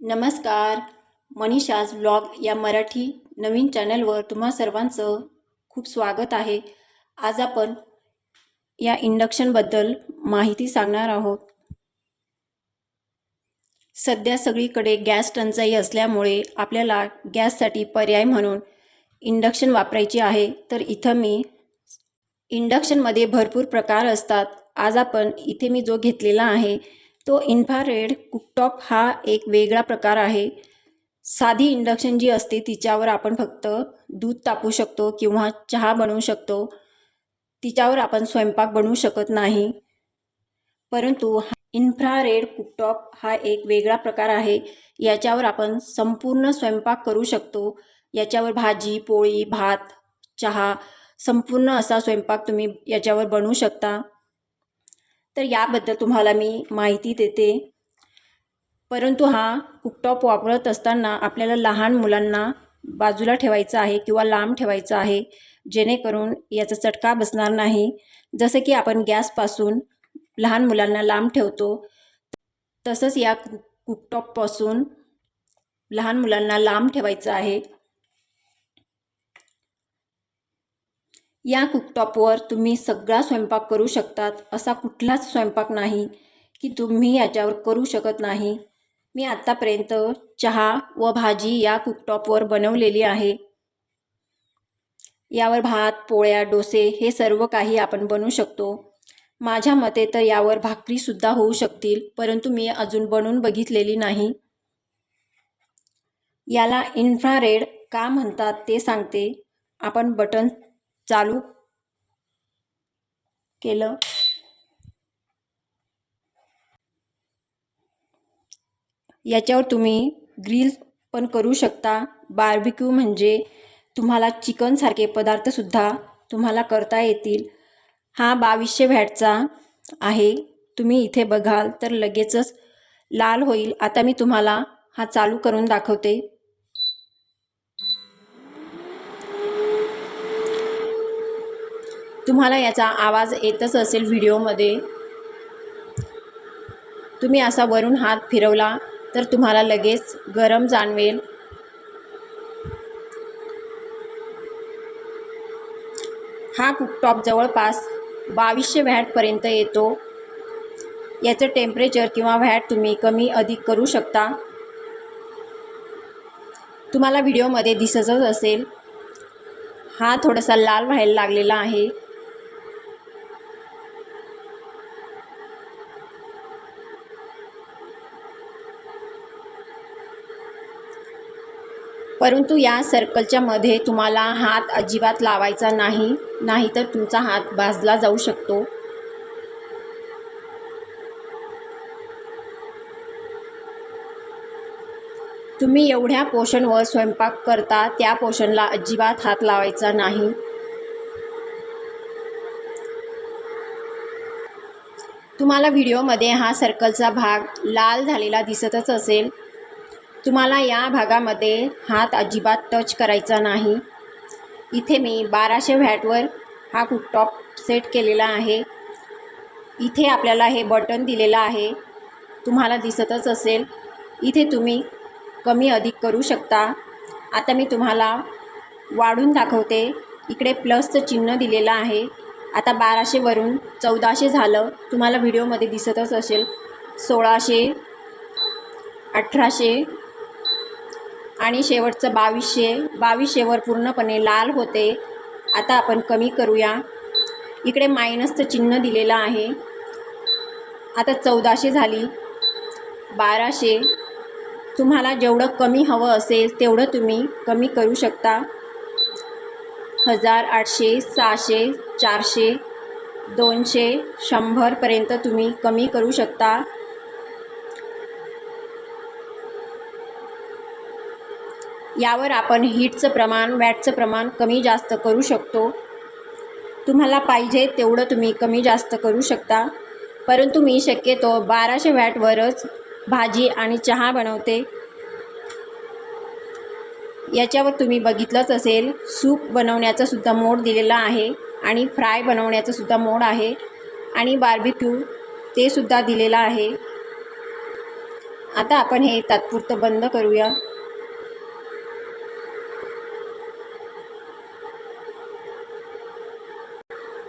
नमस्कार. मनीषाज व्लॉग या मराठी नवीन चॅनलवर तुम्हा सर्वांचं खूप स्वागत आहे. आज आपण या इंडक्शनबद्दल माहिती सांगणार आहोत. सध्या सगळीकडे गॅस टंचाई असल्यामुळे आपल्याला गॅससाठी पर्याय म्हणून इंडक्शन वापरायचे आहे. तर इथं मी इंडक्शनमध्ये भरपूर प्रकार असतात. आज आपण इथे मी जो घेतलेला आहे तो इन्फ्रारेड कुकटॉप हा एक वेगळा प्रकार आहे. साधी इंडक्शन जी असते तिच्यावर आपण फक्त दूध तापवू शकतो किंवा चहा बनवू शकतो. तिच्यावर आपण स्वयंपाक बनवू शकत नाही. परंतु इन्फ्रारेड कुकटॉप हा एक वेगळा प्रकार आहे. याच्यावर आपण संपूर्ण स्वयंपाक करू शकतो. याच्यावर भाजी, पोळी, भात, चहा संपूर्ण असा स्वयंपाक तुम्ही याच्यावर बनवू शकता. तर याबद्दल तुम्हाला मी माहिती देते. परंतु हा कुकटॉप वापरत असताना आपल्याला लहान मुलांना बाजूला ठेवायचं आहे किंवा लांब ठेवायचं आहे, जेणेकरून याचा चटका बसणार नाही. जसं की आपण गॅसपासून लहान मुलांना लांब ठेवतो, तसंच या कुकटॉपपासून लहान मुलांना लांब ठेवायचं आहे. या कुकटॉपवर तुम्ही सगळा स्वयंपाक करू शकतात. असा कुठलाच स्वयंपाक नाही की तुम्ही याच्यावर करू शकत नाही. मी आत्तापर्यंत चहा व भाजी या कुकटॉपवर बनवलेली आहे. यावर भात, पोळ्या, डोसे हे सर्व काही आपण बनवू शकतो. माझ्या मते तर यावर भाकरीसुद्धा होऊ शकतील, परंतु मी अजून बनवून बघितलेली नाही. याला इन्फ्रारेड का म्हणतात ते सांगते. आपण बटन चालू केलं, याच्यावर तुम्ही ग्रिल पण करू शकता. बार्बिक्यू म्हणजे तुम्हाला चिकन सारखे पदार्थसुद्धा तुम्हाला करता येतील. हा 2200 वॅटचा आहे. तुम्ही इथे बघाल तर लगेचच लाल होईल. आता मी तुम्हाला हा चालू करून दाखवते. तुम्हाला याचा आवाज येतच असेल व्हिडिओमध्ये. तुम्ही असा वरून हात फिरवला तर तुम्हाला लगेच गरम जाणवेल. हा कुकटॉप जवळपास 2200 वॅटपर्यंत येतो. याचं टेम्परेचर किंवा वॅट तुम्ही कमी अधिक करू शकता. तुम्हाला व्हिडिओमध्ये दिसतच असेल, हा थोडासा लाल व्हायला लागलेला आहे. परंतु या सर्कलच्या मध्ये तुम्हाला हात अजिबात लावायचा नाही, नाहीतर तुमचा हात भाजला जाऊ शकतो. तुम्ही एवढ्या पोर्शनवर स्वयंपाक करता त्या पोर्शनला अजिबात हात लावायचा नाही. तुम्हाला व्हिडिओमध्ये हा सर्कलचा भाग लाल झालेला दिसतच असेल. तुम्हाला या भागामध्ये हात अजिबात टच करायचा नाही. इथे मी 1200 वॅटवर हा कुकटॉप सेट केलेला आहे. इथे आपल्याला हे बटन दिलेलं आहे, तुम्हाला दिसतच असेल. इथे तुम्ही कमी अधिक करू शकता. आता मी तुम्हाला वाढून दाखवते. इकडे प्लसचं चिन्ह दिलेलं आहे. आता 1200 वरून 1400 झालं. तुम्हाला व्हिडिओमध्ये दिसतच असेल. 1600, 1800 आणि शेवटचं 2200. 2200वर पूर्णपणे लाल होते. आता आपण कमी करूया. इकडे मायनसचं चिन्ह दिलेलं आहे. आता 1400 झाली. 1200. तुम्हाला जेवढं कमी हवं असेल तेवढं तुम्ही कमी करू शकता. 1000, 800, 600, 400, 200, 100पर्यंत तुम्ही कमी करू शकता. यावर आपण हीटचं प्रमाण, वॅटचं प्रमाण कमी जास्त करू शकतो. तुम्हाला पाहिजे तेवढं तुम्ही कमी जास्त करू शकता. परंतु मी शक्यतो 1200 वॅटवरच भाजी आणि चहा बनवते. याच्यावर तुम्ही बघितलंच असेल, सूप बनवण्याचा सुद्धा मोड दिलेला आहे आणि फ्राय बनवण्याचा सुद्धा मोड आहे आणि बार्बिक्यू ते सुद्धा दिलेला आहे. आता आपण हे तात्पुरतं बंद करूया.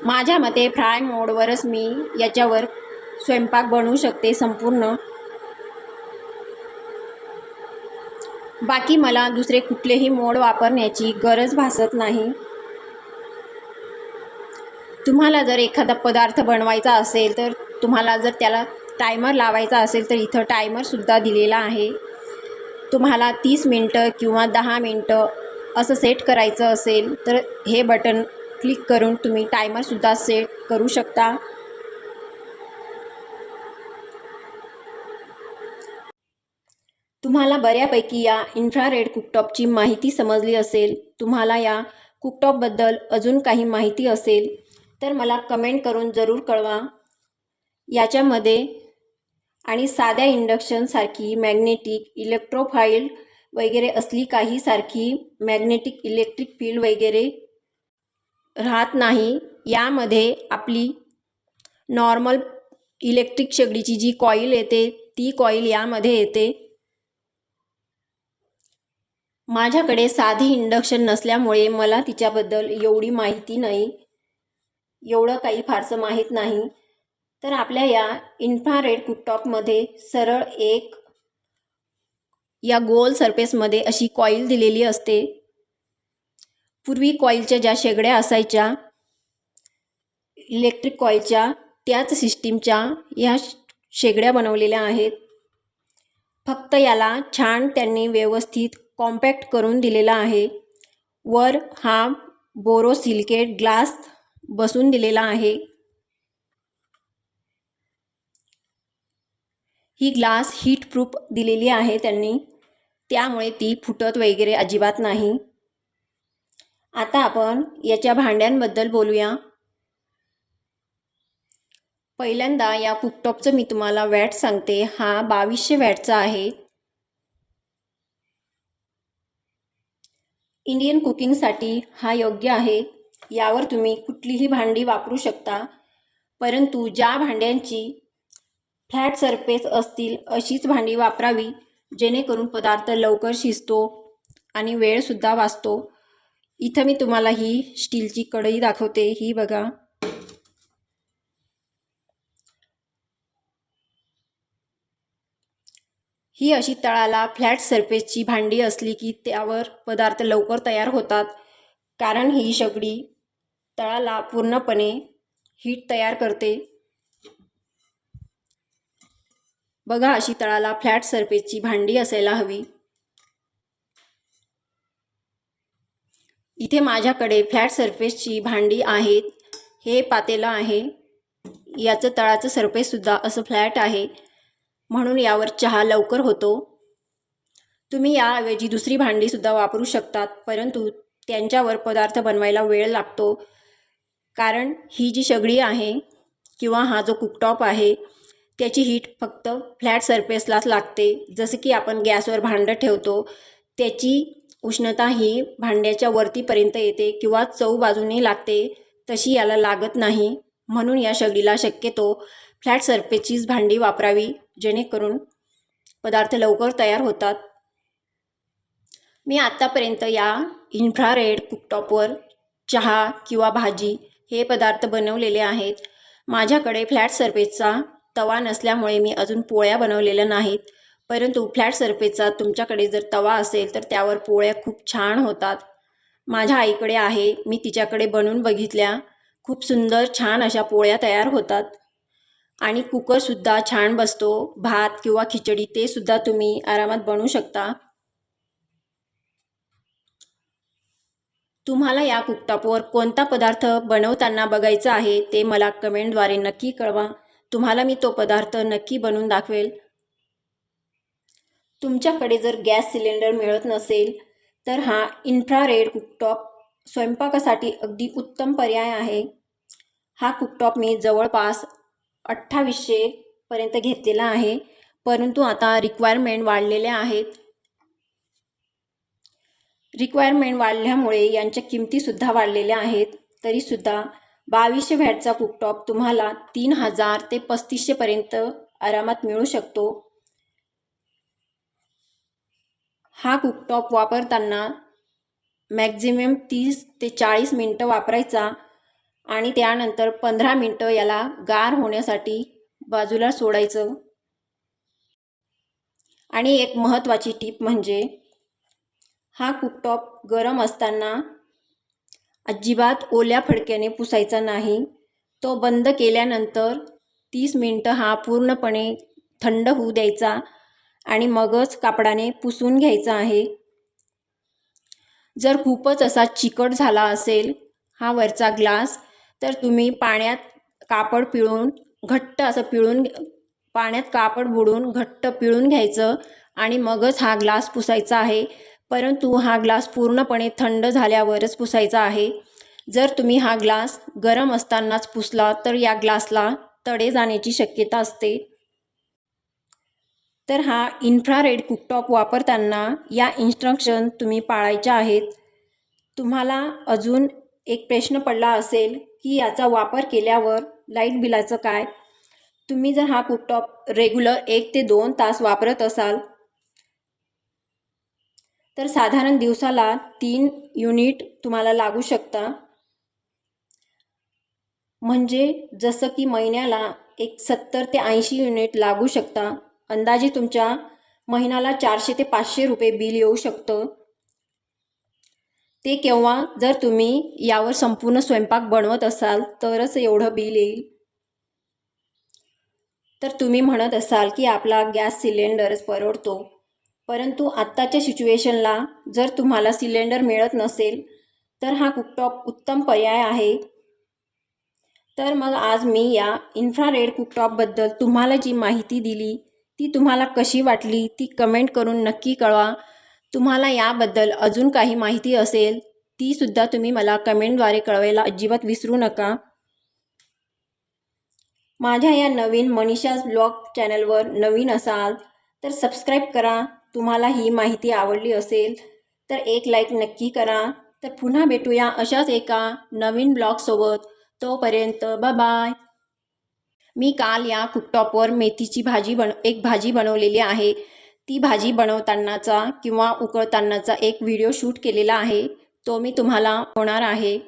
माझ्या मते फ्राय मोडवरच मी याच्यावर स्वयंपाक बनवू शकते संपूर्ण. बाकी मला दुसरे कुठलेही मोड वापरण्याची गरज भासत नाही. तुम्हाला जर एखादा पदार्थ बनवायचा असेल तर तुम्हाला जर त्याला टायमर लावायचा असेल तर इथं टायमरसुद्धा दिलेला आहे. तुम्हाला 30 मिनटं किंवा 10 मिनटं असं सेट करायचं असेल तर हे बटन क्लिक करून तुम्ही टायमरसुद्धा सेट करू शकता. तुम्हाला बऱ्यापैकी या इन्फ्रारेड कुकटॉपची माहिती समजली असेल. तुम्हाला या कुकटॉपबद्दल अजून काही माहिती असेल तर मला कमेंट करून जरूर कळवा. याच्यामध्ये आणि साध्या इंडक्शनसारखी मॅग्नेटिक इलेक्ट्रोफाईल वगैरे असली काही सारखी मॅग्नेटिक इलेक्ट्रिक फील्ड वगैरे राहत नाही. यामध्ये आपली नॉर्मल इलेक्ट्रिक शेगडीची जी कॉईल येते ती कॉईल यामध्ये येते. माझ्याकडे साधी इंडक्शन नसल्यामुळे मला तिच्याबद्दल एवढी माहिती नाही, एवढं काही फारसं माहीत नाही. तर आपल्या या इन्फ्रारेड कुकटॉपमध्ये सरळ एक या गोल सरफेसमध्ये अशी कॉईल दिलेली असते. पूर्वी कॉईलच्या ज्या शेगड्या असायच्या इलेक्ट्रिक कॉईलच्या त्याच सिस्टीमच्या ह्या शेगड्या बनवलेल्या आहेत. फक्त याला छान त्यांनी व्यवस्थित कॉम्पॅक्ट करून दिलेला आहे. वर हा बोरोसिलिकेट ग्लास बसून दिलेला आहे. ही ग्लास हीट प्रूफ दिलेली आहे त्यांनी, त्यामुळे ती फुटत वगैरे अजिबात नाही. आता आपण याच्या भांड्यांबद्दल बोलूया. पहिल्यांदा या कुकटॉपचं मी तुम्हाला वॅट सांगते. हा 2200 वॅटचा आहे. इंडियन कुकिंगसाठी हा योग्य आहे. यावर तुम्ही कुठलीही भांडी वापरू शकता, परंतु ज्या भांड्यांची फ्लॅट सरफेस असतील अशीच भांडी वापरावी, जेणेकरून पदार्थ लवकर शिजतो आणि वेळसुद्धा वाचतो. इथं मी तुम्हाला ही स्टीलची कढई दाखवते. ही बघा. ही अशी तळाला फ्लॅट सरफेसची भांडी असली की त्यावर पदार्थ लवकर तयार होतात, कारण ही शेगडी तळाला पूर्णपणे हीट तयार करते. बघा, अशी तळाला फ्लॅट सरफेसची भांडी असायला हवी. इथे माझ्याकडे फ्लॅट सरफेसची भांडी आहेत. हे पातेलं आहे. याचं तळाचं सरफेससुद्धा असं फ्लॅट आहे, म्हणून यावर चहा लवकर होतो. तुम्ही याऐवजी दुसरी भांडीसुद्धा वापरू शकतात, परंतु त्यांच्यावर पदार्थ बनवायला वेळ लागतो. कारण ही जी शेगडी आहे किंवा हा जो कुकटॉप आहे त्याची हीट फक्त फ्लॅट सरफेसलाच लागते. जसं की आपण गॅसवर भांडं ठेवतो, त्याची उष्णता ही भांड्याच्या वरतीपर्यंत येते किंवा चौ बाजूने लागते, तशी याला लागत नाही. म्हणून या शेगडीला शक्यतो फ्लॅट सरफेसचीच भांडी वापरावी, जेणेकरून पदार्थ लवकर तयार होतात. मी आत्तापर्यंत या इन्फ्रारेड कुकटॉपवर चहा किंवा भाजी हे पदार्थ बनवलेले आहेत. माझ्याकडे फ्लॅट सरफेसचा तवा नसल्यामुळे मी अजून पोळ्या बनवलेल्या नाहीत, परंतु फ्लॅट सरफेसचा तुमच्याकडे जर तवा असेल तर त्यावर पोळ्या खूप छान होतात. माझ्या आईकडे आहे, मी तिच्याकडे बनवून बघितल्या. खूप सुंदर छान अशा पोळ्या तयार होतात आणि कुकरसुद्धा छान बसतो. भात किंवा खिचडी ते सुद्धा तुम्ही आरामात बनवू शकता. तुम्हाला या कुकटॉपवर कोणता पदार्थ बनवताना बघायचा आहे ते मला कमेंटद्वारे नक्की कळवा. तुम्हाला मी तो पदार्थ नक्की बनवून दाखवेल. तुमच्याकडे जर गॅस सिलेंडर मिळत नसेल तर हा इन्फ्रारेड कुकटॉप स्वयंपाकासाठी अगदी उत्तम पर्याय आहे. हा कुकटॉप मी जवळपास 2800 पर्यंत घेतलेला आहे, परंतु आता रिक्वायरमेंट वाढलेल्या आहेत. रिक्वायरमेंट वाढल्यामुळे यांच्या किमतीसुद्धा वाढलेल्या आहेत. तरीसुद्धा 2200 वॅटचा कुकटॉप तुम्हाला 3000 ते 3500 पर्यंत आरामात मिळू शकतो. हा कुकटॉप वापरताना मॅक्झिमम 30 ते 40 मिनटं वापरायचा आणि त्यानंतर 15 मिनटं याला गार होण्यासाठी बाजूला सोडायचं. आणि एक महत्त्वाची टीप म्हणजे हा कुकटॉप गरम असताना अजिबात ओल्या फडक्याने पुसायचा नाही. तो बंद केल्यानंतर 30 मिनटं हा पूर्णपणे थंड होऊ द्यायचा आणि मगच कापडाने पुसून घ्यायचा आहे. जर खूपच असा चिकट झाला असेल हा वरचा ग्लास, तर तुम्ही पाण्यात कापड पिळून घट्ट असं पाण्यात कापड बुडून घट्ट पिळून घ्यायचं आणि मगच हा ग्लास पुसायचा आहे. परंतु हा ग्लास पूर्णपणे थंड झाल्यावरच पुसायचा आहे. जर तुम्ही हा ग्लास गरम असतानाच पुसला तर या ग्लासला तडे जाण्याची शक्यता असते. तर हा इन्फ्रारेड कुकटॉप वापरताना या इन्स्ट्रक्शन तुम्ही पाळायच्या आहेत. तुम्हाला अजून एक प्रश्न पडला असेल की याचा वापर केल्यावर लाईट बिलाचं काय? तुम्ही जर हा कुकटॉप रेग्युलर 1 ते 2 तास वापरत असाल तर साधारण दिवसाला 3 युनिट तुम्हाला लागू शकता. म्हणजे जसं की महिन्याला एक 70 ते 80 युनिट लागू शकता. अंदाजे तुमच्या महिन्याला 400 ते 500 रुपये बिल येऊ शकतं. ते केव्हा जर तुम्ही यावर संपूर्ण स्वयंपाक बनवत असाल तरच एवढं बिल येईल. तर तुम्ही म्हणत असाल की आपला गॅस सिलेंडरच परवडतो. परंतु आत्ताच्या सिच्युएशनला जर तुम्हाला सिलेंडर मिळत नसेल तर हा कुकटॉप उत्तम पर्याय आहे. तर मग आज मी या इन्फ्रारेड कुकटॉपबद्दल तुम्हाला जी माहिती दिली ती तुम्हाला कशी वाटली ती कमेंट करून नक्की कळवा. तुम्हाला याबद्दल अजून काही माहिती असेल तीसुद्धा तुम्ही मला कमेंटद्वारे कळवायला अजिबात विसरू नका. माझ्या या नवीन मनीषाज ब्लॉग चॅनलवर नवीन असाल तर सबस्क्राईब करा. तुम्हाला ही माहिती आवडली असेल तर एक लाईक नक्की करा. तर पुन्हा भेटूया अशाच एका नवीन ब्लॉगसोबत. तोपर्यंत बाय. मी काल या कुकटॉपवर मेथीची एक भाजी बनवलेली आहे. ती भाजी बनवतानाचा किंवा उकळतानाचा एक व्हिडिओ शूट केलेला आहे. तो मी तुम्हाला होणार आहे.